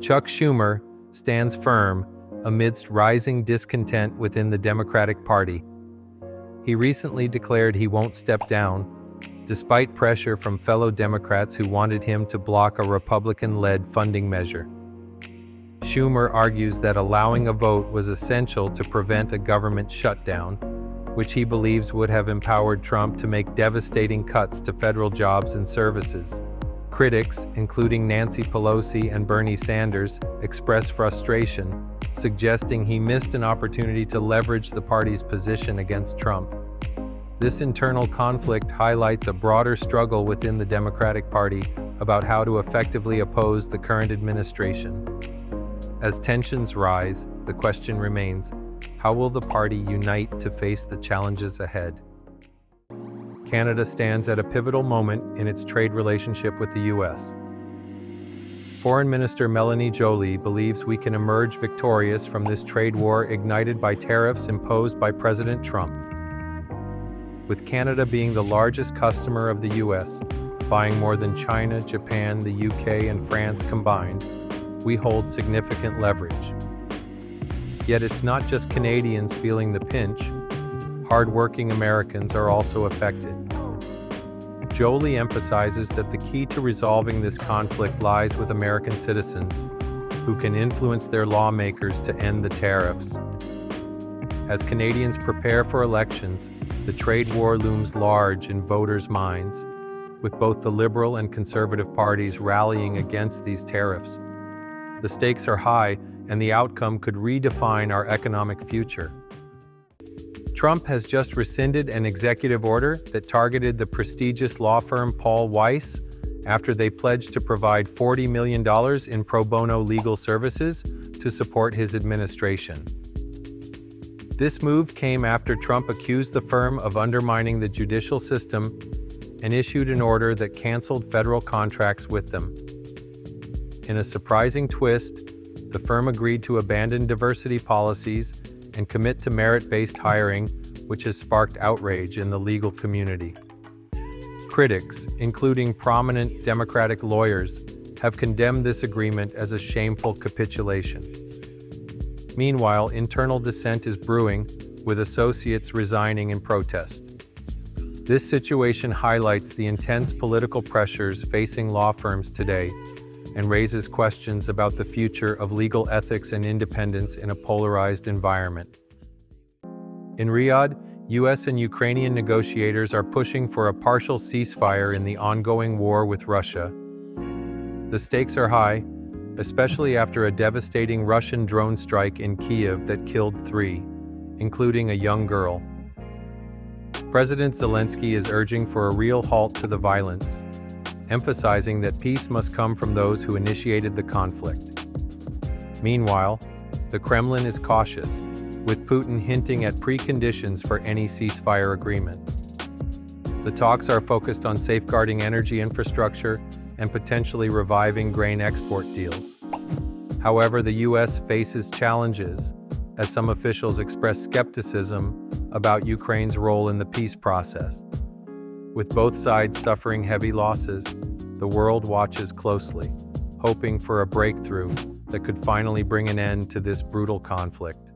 Chuck Schumer stands firm amidst rising discontent within the Democratic Party. He recently declared he won't step down, despite pressure from fellow Democrats who wanted him to block a Republican-led funding measure. Schumer argues that allowing a vote was essential to prevent a government shutdown, which he believes would have empowered Trump to make devastating cuts to federal jobs and services. Critics, including Nancy Pelosi and Bernie Sanders, express frustration, suggesting he missed an opportunity to leverage the party's position against Trump. This internal conflict highlights a broader struggle within the Democratic Party about how to effectively oppose the current administration. As tensions rise, the question remains, how will the party unite to face the challenges ahead? Canada stands at a pivotal moment in its trade relationship with the U.S. Foreign Minister Melanie Joly believes we can emerge victorious from this trade war ignited by tariffs imposed by President Trump. With Canada being the largest customer of the U.S., buying more than China, Japan, the U.K., and France combined, we hold significant leverage. Yet it's not just Canadians feeling the pinch. Hard-working Americans are also affected. Joly emphasizes that the key to resolving this conflict lies with American citizens, who can influence their lawmakers to end the tariffs. As Canadians prepare for elections, the trade war looms large in voters' minds, with both the Liberal and Conservative parties rallying against these tariffs. The stakes are high, and the outcome could redefine our economic future. Trump has just rescinded an executive order that targeted the prestigious law firm Paul Weiss after they pledged to provide $40 million in pro bono legal services to support his administration. This move came after Trump accused the firm of undermining the judicial system and issued an order that canceled federal contracts with them. In a surprising twist, the firm agreed to abandon diversity policies and commit to merit-based hiring, which has sparked outrage in the legal community. Critics, including prominent Democratic lawyers, have condemned this agreement as a shameful capitulation. Meanwhile, internal dissent is brewing, with associates resigning in protest. This situation highlights the intense political pressures facing law firms today and raises questions about the future of legal ethics and independence in a polarized environment. In Riyadh, U.S. and Ukrainian negotiators are pushing for a partial ceasefire in the ongoing war with Russia. The stakes are high, especially after a devastating Russian drone strike in Kyiv that killed 3, including a young girl. President Zelensky is urging for a real halt to the violence, emphasizing that peace must come from those who initiated the conflict. Meanwhile, the Kremlin is cautious, with Putin hinting at preconditions for any ceasefire agreement. The talks are focused on safeguarding energy infrastructure and potentially reviving grain export deals. However, the U.S. faces challenges, as some officials express skepticism about Ukraine's role in the peace process. With both sides suffering heavy losses, the world watches closely, hoping for a breakthrough that could finally bring an end to this brutal conflict.